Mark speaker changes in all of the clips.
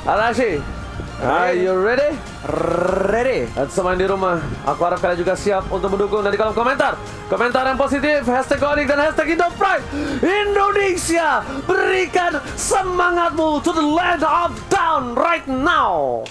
Speaker 1: Arashi, are you ready?
Speaker 2: Ready?
Speaker 1: Dan semua yang di rumah, aku harap kalian juga siap untuk mendukung dan di kolom komentar. Komentar yang positif, hashtag Godik dan hashtag Indopride. Indonesia, berikan semangatmu to the land of down right now.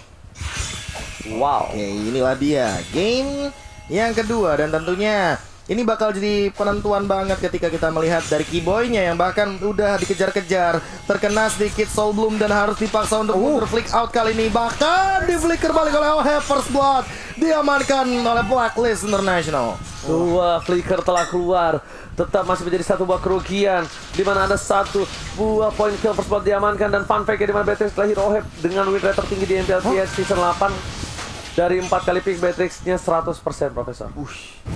Speaker 1: Wow.
Speaker 2: Oke, inilah dia game yang kedua dan tentunya ini bakal jadi penentuan banget ketika kita melihat dari Keyboy-nya yang bahkan udah dikejar-kejar, terkena sedikit Soul Bloom dan harus dipaksa untuk mundur flick out kali ini. Bahkan di flicker balik oleh First Blood, diamankan oleh Blacklist International.
Speaker 1: Dua flicker telah keluar, tetap masih menjadi satu buah kerugian, di mana ada satu buah poin kill First Blood diamankan. Dan fun fact-nya di mana Beatrix telah hero head dengan win rate tertinggi di MPLPS season 8. Dari 4 kali pick Beatrix-nya 100% Profesor.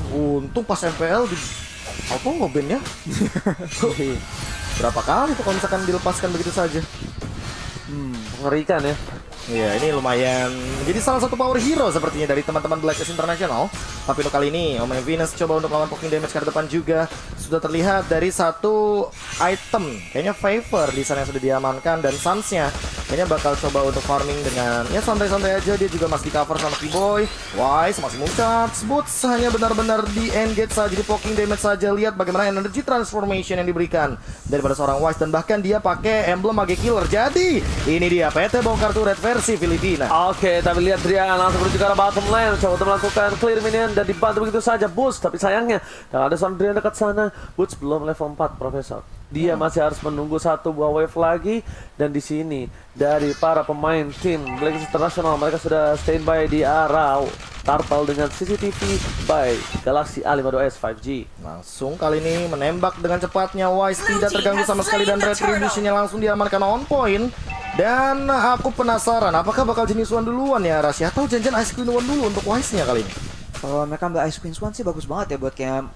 Speaker 2: Untung pas MPL di auto nge-ban ya. Berapa kali tuh kalau misalkan dilepaskan begitu saja.
Speaker 1: Mengerikan ya.
Speaker 2: Iya, ini lumayan menjadi salah satu power hero sepertinya dari teman-teman Blacklist International. Tapi untuk kali ini, Omen Venus coba untuk melawan poking damage ke depan juga. Sudah terlihat dari satu item, kayaknya Favor di sana yang sudah diamankan. Dan Suns-nya kayaknya bakal coba untuk farming dengan ya santai-santai aja. Dia juga masih di cover sama Keyboy. Wise masih muncrat. Boots hanya benar-benar di engage saja, di poking damage saja. Lihat bagaimana energy transformation yang diberikan daripada seorang Wise. Dan bahkan dia pakai emblem Mage Killer. Jadi, ini dia PT Bongkar Turret versi Filipina.
Speaker 1: Oke, tapi lihat Drian langsung menuju ke arah bottom lane, coba untuk melakukan clear minion dan dibantu begitu saja Boots. Tapi sayangnya, ada seorang Drian dekat sana. Boots belum level 4, Profesor. Dia masih harus menunggu satu buah wave lagi. Dan di sini dari para pemain tim Blacklist International, mereka sudah standby di arah Turtle dengan CCTV by Galaxy A52s 5G.
Speaker 2: Langsung kali ini menembak dengan cepatnya. Wise tidak terganggu sama sekali dan retribution-nya langsung diamankan on point. Dan aku penasaran apakah bakal jenis One duluan ya Rasya, atau janjian Ice Queen One dulu untuk Wise-nya kali ini.
Speaker 3: Kalau mereka ambil Ice Queen Swan sih bagus banget ya buat kayak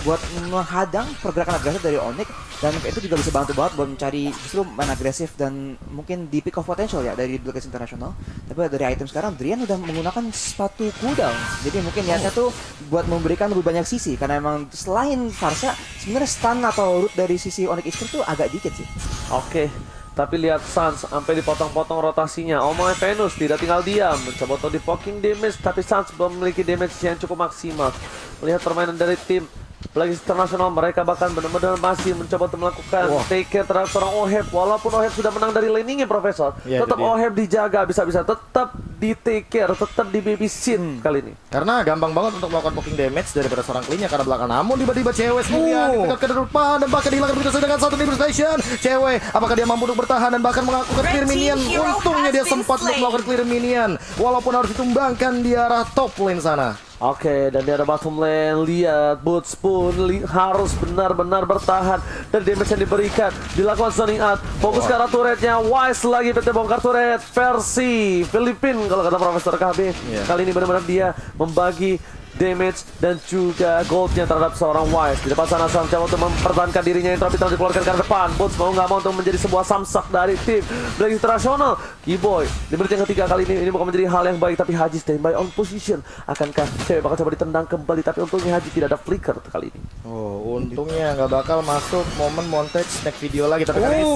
Speaker 3: buat menghadang pergerakan agresif dari Onyx, dan itu juga bisa bantu banget buat mencari justru main agresif dan mungkin di peak of potential ya dari Blacklist International. Tapi dari item sekarang Drian udah menggunakan sepatu cooldown, jadi mungkin niatnya tuh buat memberikan lebih banyak sisi, karena emang selain Farsa sebenarnya stun atau root dari sisi Onyx Esports tuh agak dikit sih.
Speaker 1: Oke, tapi lihat Suns sampai dipotong-potong rotasinya. Omen Venus tidak tinggal diam, mencoba untuk di poking damage, tapi Suns belum memiliki damage yang cukup maksimal. Melihat permainan dari tim Blacklist International, mereka bahkan benar-benar masih mencoba untuk melakukan take care terhadap seorang Oheb. Walaupun Oheb sudah menang dari laningnya, Profesor, tetap Oheb dijaga, bisa-bisa tetap di take care, tetap di babysit kali ini.
Speaker 2: Karena gampang banget untuk melakukan poking damage daripada seorang clean-nya karena belakang. Namun tiba-tiba cewek sendirian dekat ke depan dan bahkan dihilangkan begitu saja dengan satu devastation. Cewek, apakah dia mampu untuk bertahan dan bahkan melakukan clear minion? Untungnya dia sempat untuk melakukan clear minion, walaupun harus ditumbangkan di arah top lane sana.
Speaker 1: Oke, dan di ada bottom lane, lihat Boots pun harus benar-benar bertahan. Dan damage yang diberikan, dilakukan zoning out. Fokus ke arah turretnya, Wise lagi PT Bongkar Turret versi Filipin kalau kata Profesor KB. Kali ini benar-benar dia membagi damage dan juga goldnya terhadap seorang Wise. Di depan sana Sam coba untuk mempertahankan dirinya, yang telah dikeluarkan ke depan. Boots mau nggak mau untuk menjadi sebuah samsak dari tim Blacklist International. Keyboy di menit yang ketiga kali ini bukan menjadi hal yang baik, tapi Haji standby on position. Akankah cewek bakal coba ditendang kembali, tapi untungnya Haji tidak ada flicker kali ini.
Speaker 2: Oh, untungnya nggak bakal masuk momen montage snack video lagi, tapi kali ini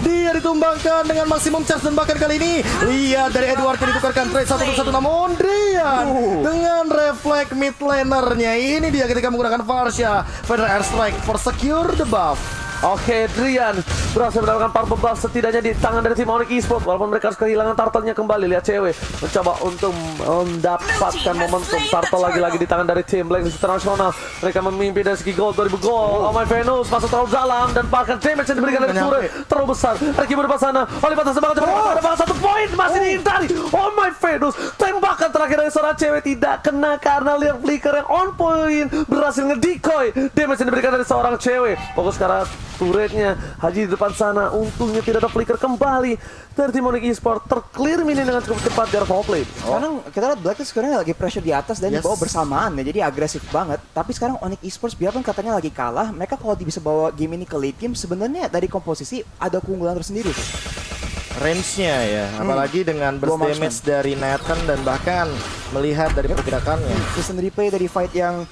Speaker 2: dia ditumbangkan dengan maksimum charge. Dan bahkan kali ini lihat dari Edward yang ditukarkan trade 1-1, namun Drian dengan refleks mid lanernya ini dia ketika menggunakan Farsha Feather Airstrike for secure the buff.
Speaker 1: Oke, Drian berhasil mendapatkan purple buff setidaknya di tangan dari tim Onyx Esports. Walaupun mereka harus kehilangan turtle-nya kembali. Lihat cewek mencoba untuk mendapatkan momentum. Turtle lagi-lagi di tangan dari tim Blacklist International. Mereka memimpin dari segi gold, 2000 gold. Omen Venus masuk terlalu dalam dan bahkan damage yang diberikan dari turret terlalu besar. Ricky berdepan sana, oleh batas semangat coba ada satu poin masih dihindari. Omen Venus, tembakan terakhir dari seorang cewek tidak kena karena lihat flicker yang on point berhasil ngedecoy damage yang diberikan dari seorang cewek. Fokus sekarang turretnya, Haji di depan sana, untungnya tidak ada flicker kembali dari tim Onyx Esports, terclear mini dengan cukup cepat dari top lane.
Speaker 3: Sekarang kita lihat Blacklist sekarang lagi pressure di atas dan di bawah bersamaan ya, jadi agresif banget. Tapi sekarang Onyx Esports biarpun katanya lagi kalah, mereka kalau bisa bawa game ini ke late game, sebenarnya dari komposisi ada keunggulan tersendiri sih.
Speaker 2: Range-nya ya, apalagi dengan burst damage dari Nathan dan bahkan melihat dari pergerakannya.
Speaker 3: Instant replay dari fight yang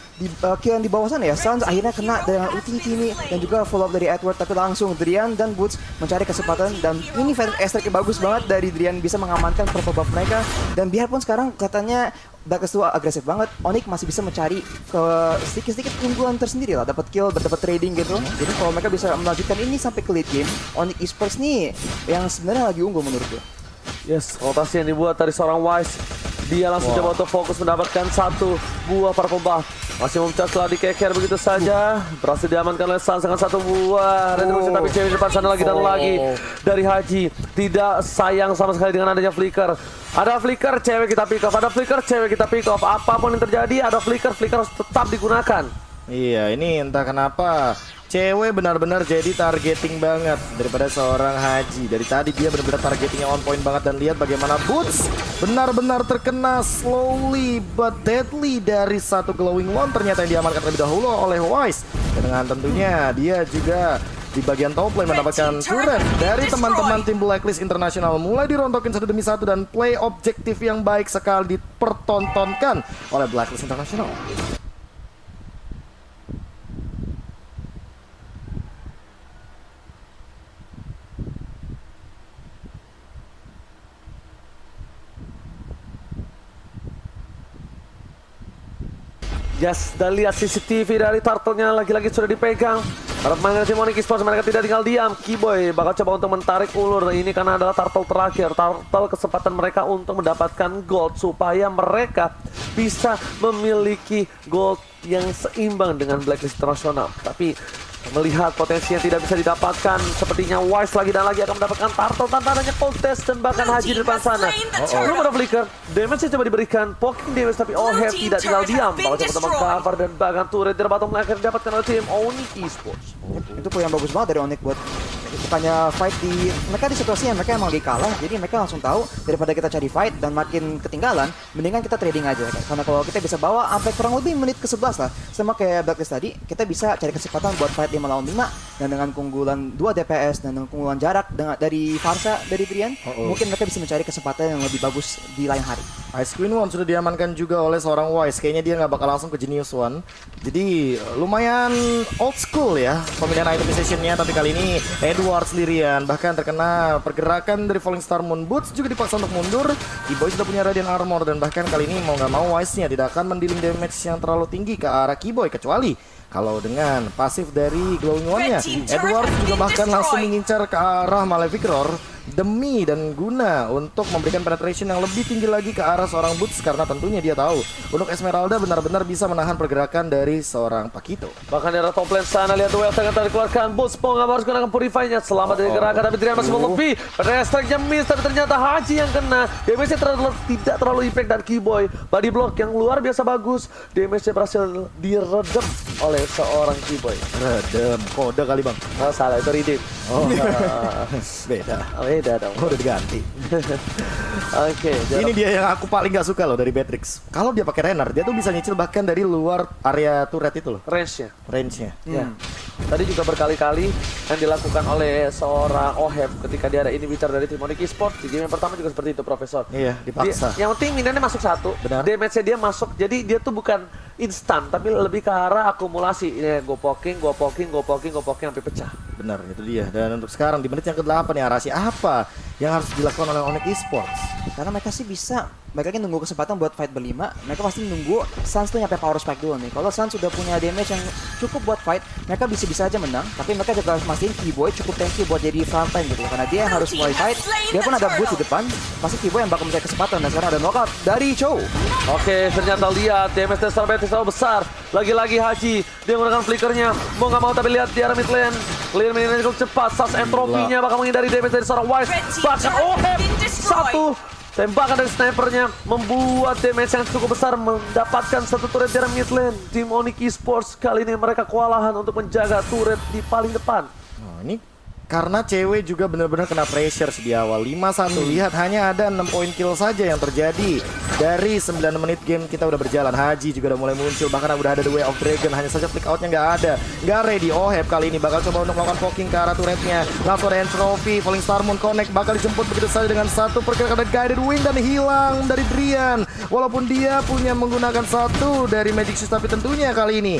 Speaker 3: kill yang di bawah sana ya. Suns akhirnya kena dengan ulti ini dan juga follow up dari Edward, tapi langsung Drian dan Boots mencari kesempatan, dan ini fight extract bagus banget dari Drian, bisa mengamankan purple buff mereka. Dan biarpun sekarang katanya Blacklist 2 agresif banget, Onyx masih bisa mencari ke sedikit-sedikit keunggulan tersendiri lah, dapat kill, dapat trading gitu. Jadi kalau mereka bisa melanjutkan ini sampai ke late game, Onyx Esports nih yang sebenarnya lagi unggul menurut gue.
Speaker 1: Yes, rotasi yang dibuat dari seorang Wise. Dia langsung coba untuk fokus mendapatkan satu buah purple buff. Masih mencas setelah dikeker begitu saja. Berhasil diamankan oleh Suns dengan satu buah retribution, tapi cewek di depan sana lagi dan lagi dari Haji. Tidak sayang sama sekali dengan adanya flicker. Ada flicker, cewek kita pick off. Ada flicker, cewek kita pick off. Apapun yang terjadi, ada flicker, flicker harus tetap digunakan.
Speaker 2: Iya, ini entah kenapa cewek benar-benar jadi targeting banget daripada seorang Haji. Dari tadi dia benar-benar targetingnya on point banget, dan lihat bagaimana Boots benar-benar terkena slowly but deadly dari satu glowing one ternyata yang diamankan terlebih dahulu oleh Wise. Dan dengan tentunya dia juga di bagian top lane mendapatkan turret dari teman-teman tim Blacklist International, mulai dirontokin satu demi satu, dan play objektif yang baik sekali dipertontonkan oleh Blacklist International.
Speaker 1: Yes, dan lihat CCTV dari Turtle-nya lagi-lagi sudah dipegang. Para pemain tim Onyx Esports, mereka tidak tinggal diam. Keyboy bakal coba untuk menarik ulur. Ini karena adalah Turtle terakhir. Turtle kesempatan mereka untuk mendapatkan gold supaya mereka bisa memiliki gold yang seimbang dengan Blacklist International. Tapi melihat potensi yang tidak bisa didapatkan, sepertinya Wise lagi dan lagi akan mendapatkan Turtle tanpa adanya cold test, dan bahkan Haji di depan sana. Belum ada flicker, damage coba diberikan, poking damage, tapi Oheb tidak tinggal diam. Bakal coba cover dan bahkan turret dari bottom lane akan didapatkan oleh tim Onyx Esports.
Speaker 3: Itu poin yang bagus banget dari Onyx buat bukannya fight di mereka di situasi yang mereka emang lagi kalah, jadi mereka langsung tahu daripada kita cari fight dan makin ketinggalan, mendingan kita trading aja. Karena kalau kita bisa bawa sampai kurang lebih menit ke-11 lah, sama kayak Blacklist tadi, kita bisa cari kesempatan buat fight 5 lawan 5, dan dengan keunggulan 2 DPS dan dengan keunggulan jarak dari Farsa dari Brian, mungkin mereka bisa mencari kesempatan yang lebih bagus di lain hari.
Speaker 2: Ice Queen One sudah diamankan juga oleh seorang Wise. Kayaknya dia nggak bakal langsung ke Genius One. Jadi lumayan old school ya pemilihan itemizationnya. Tapi kali ini Edward sendirian, bahkan terkena pergerakan dari Falling Star Moon. Boots juga dipaksa untuk mundur. Keyboy sudah punya Radiant Armor, dan bahkan kali ini mau nggak mau Wise-nya tidak akan mendealing damage yang terlalu tinggi ke arah Keyboy, kecuali kalau dengan pasif dari Glowing One-nya. Edward juga bahkan langsung mengincar ke arah Malefic Roar demi dan guna untuk memberikan penetration yang lebih tinggi lagi ke arah seorang Boots, karena tentunya dia tahu untuk Esmeralda benar-benar bisa menahan pergerakan dari seorang Pakito.
Speaker 1: Bahkan di arah top lane sana, lihat duel yang tadi dikeluarkan. Boots Pong harus gunakan Purify-nya, selamat dari gerakan, tapi Drian masih melebih. Strike-nya miss, tapi ternyata Haji yang kena. Damage-nya tidak terlalu impact, dan Keyboy body block yang luar biasa bagus. Damage-nya berhasil diredam oleh seorang Keyboy.
Speaker 2: Redem, kode kali bang.
Speaker 1: Oh, salah, itu redeem.
Speaker 2: Oh, beda.
Speaker 1: Beda dong.
Speaker 2: Udah diganti.
Speaker 1: Oke,
Speaker 2: Ini dia yang aku paling gak suka loh dari Beatrix. Kalau dia pakai Renner, dia tuh bisa nyicil bahkan dari luar area turret itu loh,
Speaker 1: range-nya.
Speaker 2: range-nya.
Speaker 1: Ya. Tadi juga berkali-kali yang dilakukan oleh seorang Oheb ketika dia ada inhibitor dari tim Onyx Esports. Di game yang pertama juga seperti itu, Profesor.
Speaker 2: Iya, dipaksa.
Speaker 1: Yang penting minionnya masuk satu,
Speaker 2: Benar.
Speaker 1: damage-nya dia masuk. Jadi dia tuh bukan instan, tapi lebih ke arah akumulasi. Ini go poking sampai pecah.
Speaker 2: Benar, itu dia. Dan untuk sekarang di menit yang ke-8 ya, Arasi apa yang harus dilakukan oleh Onyx Esports?
Speaker 3: Karena mereka sih bisa, mereka kan nunggu kesempatan buat fight berlima. Mereka pasti nunggu Suns tuh nyampe power spike dulu nih. Kalau Suns sudah punya damage yang cukup buat fight, mereka bisa aja menang. Tapi mereka juga harus mastiin Keyboy cukup tanky buat jadi frontline gitu. Karena dia harus mulai fight. Dia pun ada Boots di depan, pasti Keyboy yang bakal mencari kesempatan. Dan sekarang ada knockout dari Chow.
Speaker 1: Oke, ternyata lihat damage dari Starbetis terlalu besar. Lagi-lagi Haji, dia menggunakan flickernya. Mau nggak mau, tapi lihat di arah mid lane. Clear mid lane cukup cepat. Sas entropinya bakal menghindari damage dari seorang Wise. Bahkan Oheb satu tembakan dari snipernya membuat damage yang cukup besar, mendapatkan satu turret di arah mid lane. Tim Onyx Esports kali ini mereka kewalahan untuk menjaga turret di paling depan.
Speaker 2: Nah, ini Karena cewek juga benar-benar kena pressure di awal 5-1. Lihat hanya ada 6 poin kill saja yang terjadi. Dari 9 menit game kita udah berjalan. Haji juga udah mulai muncul. Bahkan udah ada The Way of Dragon. Hanya saja flick outnya nggak ada. Nggak ready. Oheb kali ini bakal coba untuk melakukan poking ke arah turretnya. Langsung ada Entropy. Falling Star Moon Connect bakal dijemput begitu saja dengan satu pergerakan dari Guided Wing. Dan hilang dari Drian. Walaupun dia punya menggunakan satu dari Magic Shoes. Tapi tentunya kali ini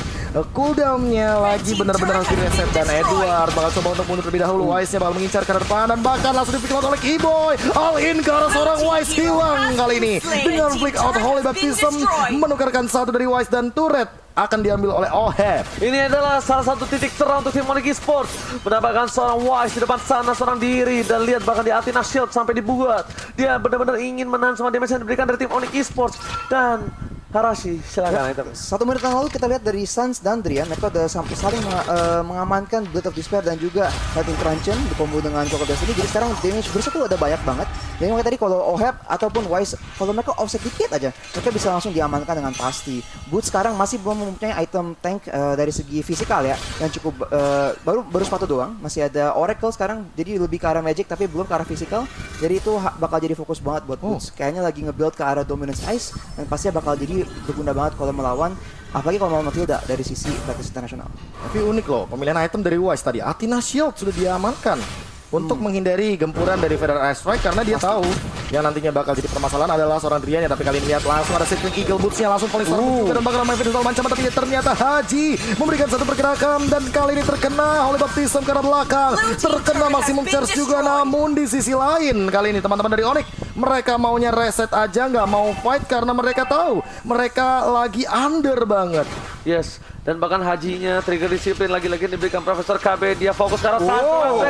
Speaker 2: cooldownnya lagi benar-benar harus direset. Dan Edward bakal coba untuk mundur terlebih dahulu. Wise-nya bakal mengincar ke depan dan bahkan langsung di-flick out oleh Keyboy. All in ke arah seorang Wise, hilang kali ini dengan flick out Holy Baptism, menukarkan satu dari Wise dan turret akan diambil oleh Oheb.
Speaker 1: Ini adalah salah satu titik terang untuk tim Onyx Esports. Mendapatkan seorang Wise di depan sana, seorang diri. Dan lihat bahkan di Athena Shield sampai dibuat. Dia benar-benar ingin menahan sama damage yang diberikan dari tim Onyx Esports. Dan Harashi, silakan itu.
Speaker 3: 1 menit yang lalu kita lihat dari Suns dan Drian, mereka udah saling mengamankan Blood of Despair dan juga Fighting Truncheon dikombo dengan Clock of Destiny. Jadi sekarang damage burst itu ada banyak banget. Jadi makanya tadi kalau Oheb ataupun Wise, kalau mereka offset dikit aja, mereka bisa langsung diamankan dengan pasti. Boots sekarang masih belum mempunyai item tank dari segi fisikal ya, yang cukup baru sepatu doang. Masih ada Oracle sekarang, jadi lebih ke arah magic tapi belum ke arah fisikal. Jadi itu bakal jadi fokus banget buat Boots. Kayaknya lagi nge-build ke arah Dominance Ice dan pastinya bakal jadi berguna banget kalau melawan, apalagi kalau melawan Matilda dari sisi Blacklist International.
Speaker 2: Tapi unik loh, pemilihan item dari Wise tadi. Athena Shield sudah diamankan untuk menghindari gempuran dari Federal Air Strike karena dia tahu yang nantinya bakal jadi permasalahan adalah seorang Drian ya. Tapi kali ini lihat langsung ada Sitting Eagle Boots-nya langsung paling star juga dan bakal main Federal macam, tapi ternyata Haji memberikan satu pergerakan dan kali ini terkena oleh Baptism ke arah belakang. Terkena Maximum Charge juga, namun di sisi lain kali ini teman-teman dari Onyx mereka maunya reset aja, nggak mau fight karena mereka tahu mereka lagi under banget.
Speaker 1: Yes, dan bahkan Hajinya trigger disiplin lagi-lagi diberikan Profesor KB. Dia fokus ke arah satu.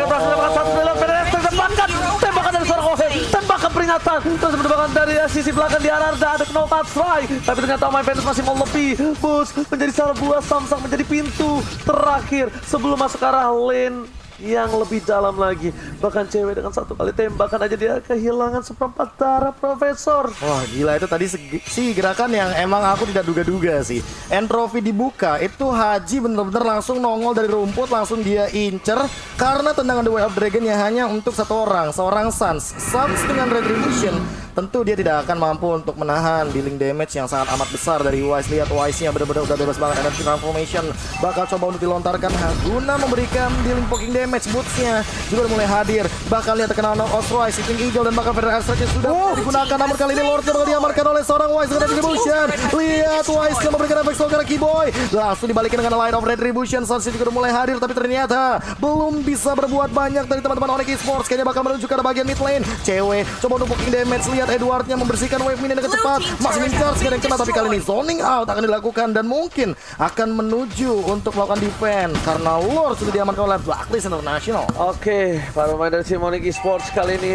Speaker 1: Tembakan dari seorang Oheb. Tembakan peringatan. Terus menembakkan dari sisi belakang di arah ada no touch strike. Tapi ternyata My Venus masih mau lebih. Boost menjadi salah buah Samsung menjadi pintu terakhir sebelum masuk ke arah lane yang lebih dalam lagi. Bahkan cewek dengan satu kali tembakan aja dia kehilangan seperempat darah Profesor.
Speaker 2: Wah gila, itu tadi sih gerakan yang emang aku tidak duga-duga sih. Entropy dibuka, itu Haji bener-bener langsung nongol dari rumput, langsung dia incer. Karena tendangan The Way of Dragon yang hanya untuk satu orang, seorang Suns. Suns dengan Retribution, tentu dia tidak akan mampu untuk menahan dealing damage yang sangat amat besar dari Wise. Lihat Wise-nya bener-bener udah bebas banget. Energy Transformation bakal coba untuk dilontarkan guna memberikan dealing poking damage. Boots-nya juga mulai hadir. Bahkan lihat terkena knock out Wise, Sitting Eagle dan bahkan Federal Air Strike sudah digunakan. Namun kali ini Lord-nya bakal diamarkan oleh seorang Wise dengan Retribution. Lihat Wise-nya memberikan efek slow karena Keyboy. Langsung dibalikin dengan Light of Retribution. Suns juga udah mulai hadir tapi ternyata belum bisa berbuat banyak dari teman-teman Onyx Esports. Kayaknya bakal menuju ke bagian mid lane. Cewek coba untuk poking damage. Lihat Edward-nya membersihkan wave minion dengan cepat. Masih mencharge gak ada yang kena, tapi kali ini zoning out akan dilakukan dan mungkin akan menuju untuk melakukan defense karena Lord sudah diamankan oleh Blacklist International.
Speaker 1: Oke, para pemain dari tim Onyx Esports kali ini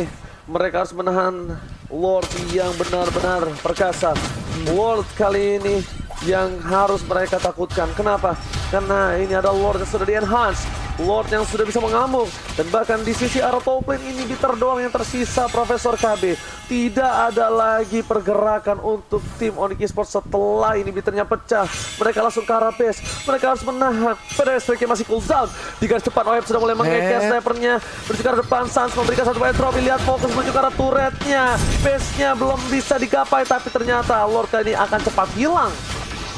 Speaker 1: mereka harus menahan Lord yang benar-benar perkasa. Lord kali ini yang harus mereka takutkan. Kenapa? Karena ini ada Lord yang sudah di-enhance, Lord yang sudah bisa mengamuk. Dan bahkan di sisi arah top lane ini Bitter doang yang tersisa Profesor KB. Tidak ada lagi pergerakan untuk tim Onyx Esports setelah ini Bitternya pecah. Mereka langsung ke arah base. Mereka harus menahan. Pedestriannya masih cooldown. Di garis depan Oheb sudah mulai mengekes snipernya. Menuju ke arah depan, Suns memberikan satu entropy. Lihat fokus menuju ke arah turretnya. Base-nya belum bisa digapai, tapi ternyata Lord kali ini akan cepat hilang.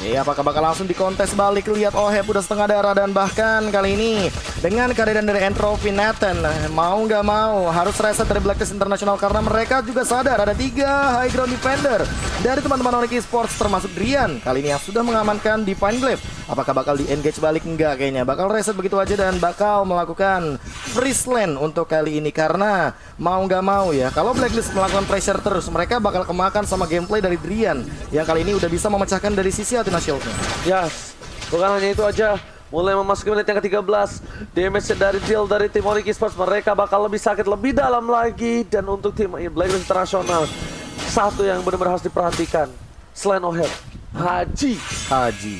Speaker 2: Iya, apakah bakal langsung dikontes balik? Lihat Oheb udah setengah darah dan bahkan kali ini dengan kehadiran dari Entropy, Nathan mau nggak mau harus reset dari Blacklist International karena mereka juga sadar ada 3 high ground defender dari teman-teman Onyx Esports termasuk Drian kali ini yang sudah mengamankan Divine Glaive. Apakah bakal di-engage balik? Enggak kayaknya. Bakal reset begitu aja dan bakal melakukan freeze lane untuk kali ini karena mau nggak mau ya. Kalau Blacklist melakukan pressure terus, mereka bakal kemakan sama gameplay dari Drian yang kali ini udah bisa memecahkan dari sisi Athena Shield-nya.
Speaker 1: Yes, bukan hanya itu aja. Mulai memasuki menit yang ke-13, damage dari deal dari tim Onyx Esports, mereka bakal lebih sakit lebih dalam lagi. Dan untuk tim Blacklist International, satu yang benar-benar harus diperhatikan selain Oheb,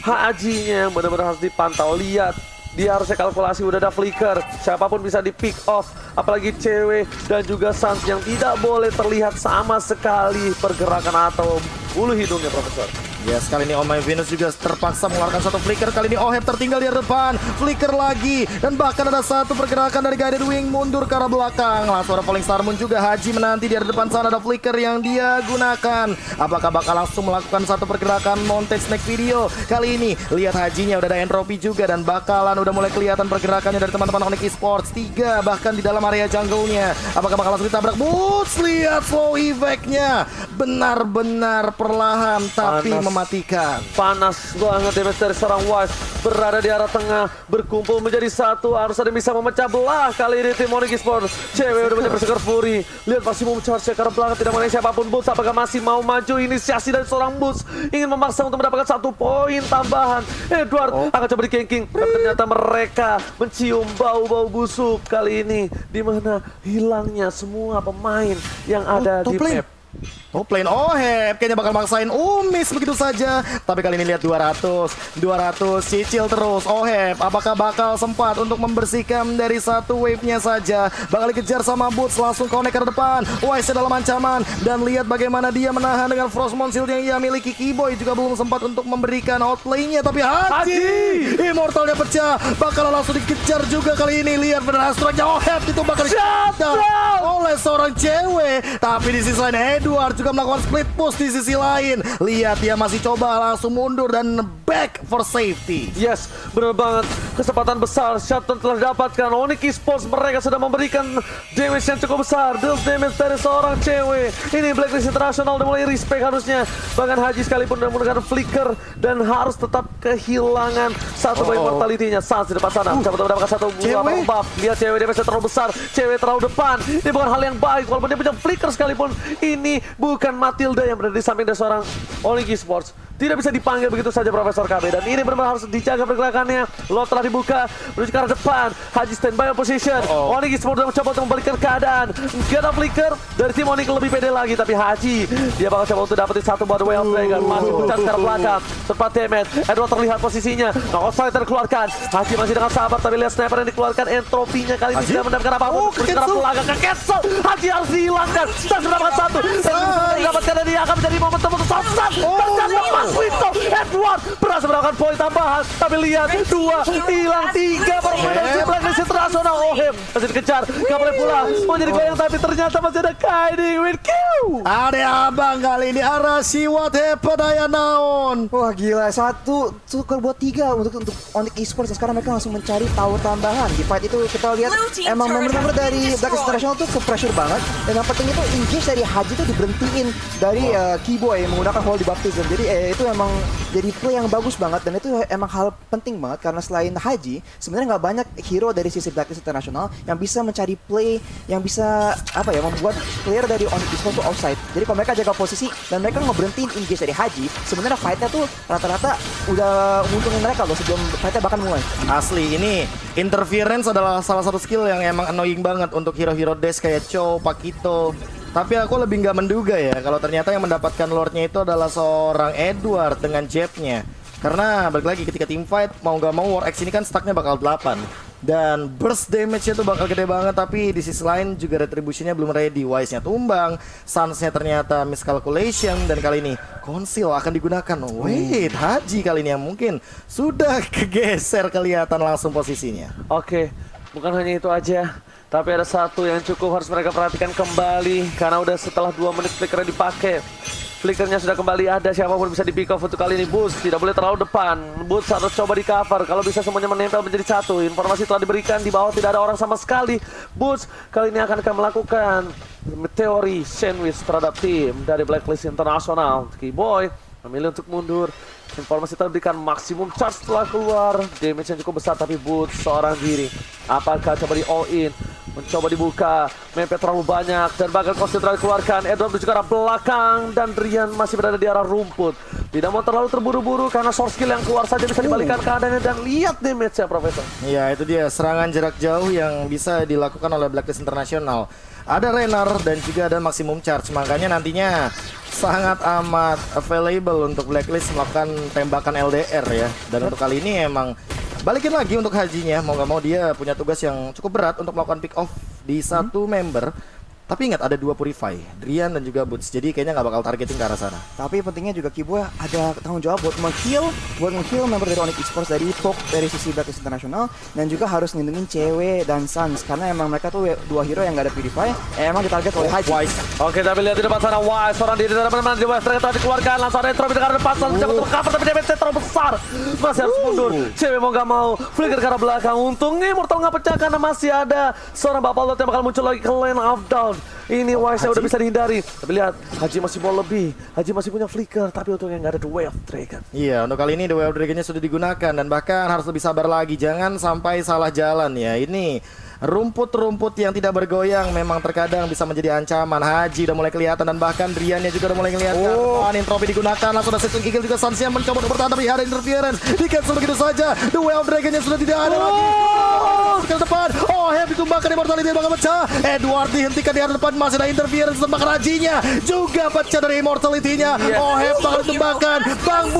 Speaker 1: Hajinya yang benar-benar harus dipantau. Lihat, dia harusnya kalkulasi, udah ada flicker, siapapun bisa di pick off, apalagi cewek dan juga Suns yang tidak boleh terlihat sama sekali pergerakan atau bulu hidungnya Profesor.
Speaker 2: Yes, kali ini Oh My Venus juga terpaksa mengeluarkan satu flicker. Kali ini Oheb tertinggal di depan, flicker lagi, dan bahkan ada satu pergerakan dari Guided Wing mundur ke arah belakang. Langsung ada Falling Star Moon juga. Haji menanti di depan sana, ada flicker yang dia gunakan. Apakah bakal langsung melakukan satu pergerakan Montage Snake Video? Kali ini lihat Hajinya udah ada entropy juga, dan bakalan udah mulai kelihatan pergerakannya dari teman-teman Onyx Esports. 3 bahkan di dalam area jungle-nya. Apakah bakal langsung ditabrak? Boots, lihat slow effect-nya. Benar-benar perlahan tapi mematikan.
Speaker 1: Panas banget damage dari seorang Wise, berada di arah tengah, berkumpul menjadi satu. Harus ada yang bisa memecah belah kali ini tim Onyx Esports. Cewek udah menjadi bersegar Fury. Lihat masih mau charge ke arah belakang, tidak mengenai siapapun. Boots apakah masih mau maju? Inisiasi dari seorang Boots ingin memaksa untuk mendapatkan 1 poin tambahan. Edward akan coba di-ganking, tapi ternyata mereka mencium bau-bau busuk kali ini, di mana hilangnya semua pemain yang ada di map.
Speaker 2: Top lane Oheb kayaknya bakal maksain Umis begitu saja. Tapi kali ini lihat 200 cicil terus Oheb. Apakah bakal sempat untuk membersihkan dari satu wave-nya saja? Bakal dikejar sama Boots, langsung connect ke depan. Wise dalam ancaman, dan lihat bagaimana dia menahan dengan Frostmourne Shield yang ia miliki. Keyboy juga belum sempat untuk memberikan outplay-nya, tapi Haji Immortalnya pecah, bakal langsung dikejar juga kali ini. Lihat benar Astra-nya Oheb itu bakal dikejar oleh seorang cewek. Tapi di sisi lain Edward juga melakukan split push di sisi lain. Lihat dia masih coba langsung mundur dan back for safety.
Speaker 1: Yes, benar banget. Kesempatan besar Shutdown telah didapatkan. Onyx Esports mereka sudah memberikan damage yang cukup besar. Deal damage dari seorang cewek. Ini Blacklist International udah mulai respect harusnya. Bahkan Haji sekalipun udah menggunakan flicker dan harus tetap kehilangan satu poin mortality-nya. Sans di depan sana. Coba mendapatkan satu buff. Lihat cewek damage terlalu besar. Cewek terlalu depan. Ini bukan hal yang baik. Walaupun dia punya flicker sekalipun, ini bukan Matilda yang berada di samping dari seorang Onyx Esports. Tidak bisa dipanggil begitu saja Profesor KB, dan ini benar-benar harus dijaga pergerakannya. Lot telah dibuka menuju ke arah depan. Haji standby on position. Onyx Esports mencoba untuk membalikkan keadaan. Gak ada flicker dari tim Onyx lebih pede lagi, tapi Haji dia bakal coba untuk dapetin satu buat Way of Dragon. Masih pucat ke arah belakang. Tepat damage. Edward terlihat posisinya. Knockout Strike terkeluarkan. Haji masih dengan sabar, tapi lihat sniper yang dikeluarkan. Entropinya kali ini tidak mendapatkan apa-apa. Menuju ke arah belakang. Ke-cancel. Haji harus dihilangkan. Dan mendapatkan satu. Dan mendapatkan, dan dia akan menjadi momentum untuk sasar. Ternyata Mas Wito Edward berhasil mendapatkan poin tambahan, tapi lihat 2 hilang 3 permain dari Blacklist International. Oheb masih dikejar, gak boleh pulang, mau jadi goyang, tapi ternyata masih ada Kaidi win kill.
Speaker 2: Ada abang kali ini Arashi, what happened aya naon?
Speaker 3: Wah gila, 1 tukar buat 3 untuk Onyx Esports. Sekarang mereka langsung mencari tower tambahan. Di fight itu kita lihat emang member-member dari Blacklist International tuh ke pressure banget. Dan yang penting itu engage dari Haji tuh diberhentiin dari Keyboy menggunakan Holy Baptism. Jadi itu emang jadi play yang bagus banget, dan itu emang hal penting banget karena selain Haji sebenarnya nggak banyak hero dari sisi Blacklist International yang bisa mencari play yang bisa membuat player dari Onyx Esports tuh offside. Jadi kalau mereka jaga posisi dan mereka ngeberhentiin engage dari Haji, sebenarnya fightnya tuh rata-rata udah nguntungin mereka loh sebelum fightnya bahkan mulai.
Speaker 2: Asli, ini interference adalah salah satu skill yang emang annoying banget untuk hero-hero Dash kayak Cho, Pakito. Tapi aku lebih nggak menduga ya kalau ternyata yang mendapatkan lordnya itu adalah seorang Edward dengan jabnya. Karena balik lagi ketika team fight, mau nggak mau War X ini kan stacknya bakal 8. Dan burst damage-nya tuh bakal gede banget, tapi di sisi lain juga retribution-nya belum ready. Wise-nya tumbang, Sans-nya ternyata miscalculation, dan kali ini Conceal akan digunakan. Wait, Haji kali ini yang mungkin sudah kegeser kelihatan langsung posisinya.
Speaker 1: Oke, bukan hanya itu aja, tapi ada satu yang cukup harus mereka perhatikan kembali, karena udah setelah 2 menit flickernya dipakai. Flickernya sudah kembali ada, siapapun bisa di pick off untuk kali ini. Boots tidak boleh terlalu depan. Boots harus coba di cover, kalau bisa semuanya menempel menjadi satu. Informasi telah diberikan, di bawah tidak ada orang sama sekali. Boots kali ini akan melakukan teori sandwich terhadap tim dari Blacklist International. Keyboy memilih untuk mundur. Informasi telah diberikan, maksimum charge telah keluar. Damage yang cukup besar, tapi Boots seorang diri. Apakah coba di all in? Mencoba dibuka, mepet terlalu banyak, dan bahkan konsentrasi dikeluarkan. Edward menuju ke arah belakang, dan Rian masih berada di arah rumput. Tidak mau terlalu terburu-buru karena source skill yang keluar saja bisa dibalikan keadaannya, dan lihat damage-nya Profesor.
Speaker 2: Ya, itu dia serangan jarak jauh yang bisa dilakukan oleh Blacklist International. Ada Renar dan juga ada maximum charge, makanya nantinya sangat amat available untuk Blacklist melakukan tembakan LDR ya. Dan untuk kali ini emang balikin lagi untuk Hajinya, mau gak mau dia punya tugas yang cukup berat untuk melakukan pick off di satu member. Tapi ingat ada 2 Purify, Drian dan juga Boots. Jadi kayaknya nggak bakal targeting ke arah sana.
Speaker 3: Tapi pentingnya juga Kibo ada tanggung jawab buat nge-heal member dari Onyx Esports dari Poke dari sisi Blacklist International, dan juga harus ngelindungin cewek dan Suns karena emang mereka tuh 2 hero yang nggak ada Purify, emang ditarget oleh Haji.
Speaker 2: Wise.
Speaker 1: Oke, tapi lihat di depan sana Wise, seorang diri dari mana di Wise ternyata dikeluarkan, langsung ada Entropy dengan depan sana mencoba untuk cover tapi damage terlalu besar. Masih harus mundur. Cewek mau gak mau flicker ke arah belakang. Untungnya Immortal nggak pecah karena masih ada seorang Bapak Lot yang bakal muncul lagi ke lane of down. Ini Wise udah bisa dihindari. Tapi lihat, Haji masih mau lebih. Haji masih punya flicker, tapi untungnya nggak ada The Way of Dragon.
Speaker 2: Iya, untuk kali ini The Way of Dragon-nya sudah digunakan dan bahkan harus lebih sabar lagi. Jangan sampai salah jalan ya. Ini rumput-rumput yang tidak bergoyang memang terkadang bisa menjadi ancaman. Haji udah mulai kelihatan dan bahkan Driannya juga udah mulai kelihatan. Entropy digunakan, langsung ada Season Kill juga. Sansnya mencoba untuk bertahan tapi ada interference. Di cancel begitu saja. The Way of Dragon-nya sudah tidak ada lagi. Ke depan. Oh, Heb ditumbangkan, Immortality bakal pecah. Edward dihentikan di arah depan, masih ada interference tembak Hajinya. Juga pecah dari Immortality-nya. Oh, Heb bakal ditumbangkan. Bang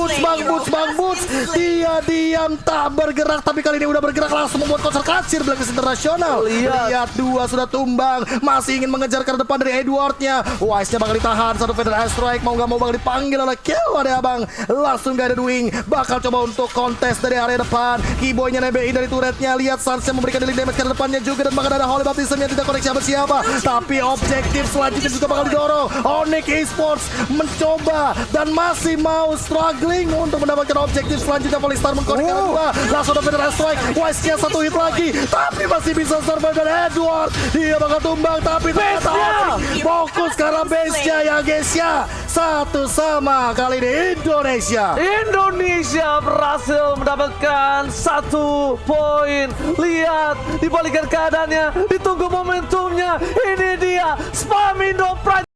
Speaker 2: Boots. Dia diam tak bergerak, tapi kali ini udah bergerak langsung membuat konser kacir Blacklist International. Lihat 2 sudah tumbang, masih ingin mengejar ke depan dari Edwardnya. Wise-nya bakal ditahan, satu Feather Airstrike mau gak mau bakal dipanggil oleh Kill ada abang. Langsung guided wing, bakal coba untuk kontes dari area depan. Keyboy-nya nebein dari turretnya, lihat Sans-nya memberikan dealing damage ke depannya juga dan bahkan ada Holy Baptism yang tidak koneksi siapa-siapa. Tapi objektif selanjutnya juga bakal didorong. Onyx Esports mencoba dan masih mau struggling untuk mendapatkan objektif selanjutnya. Polystar mengkonek ke arah 2. Langsung ada Feather Airstrike, Wise-nya 1 hit lagi, tapi masih bisa survive dan Edward. Dia bakal tumbang tapi ternyata fokus ke arah base-nya ya guys ya. 1-1 kali ini Indonesia
Speaker 1: Berhasil mendapatkan 1 poin. Lihat, dibalikan keadaannya, ditunggu momentumnya. Ini dia Spamindo Pride.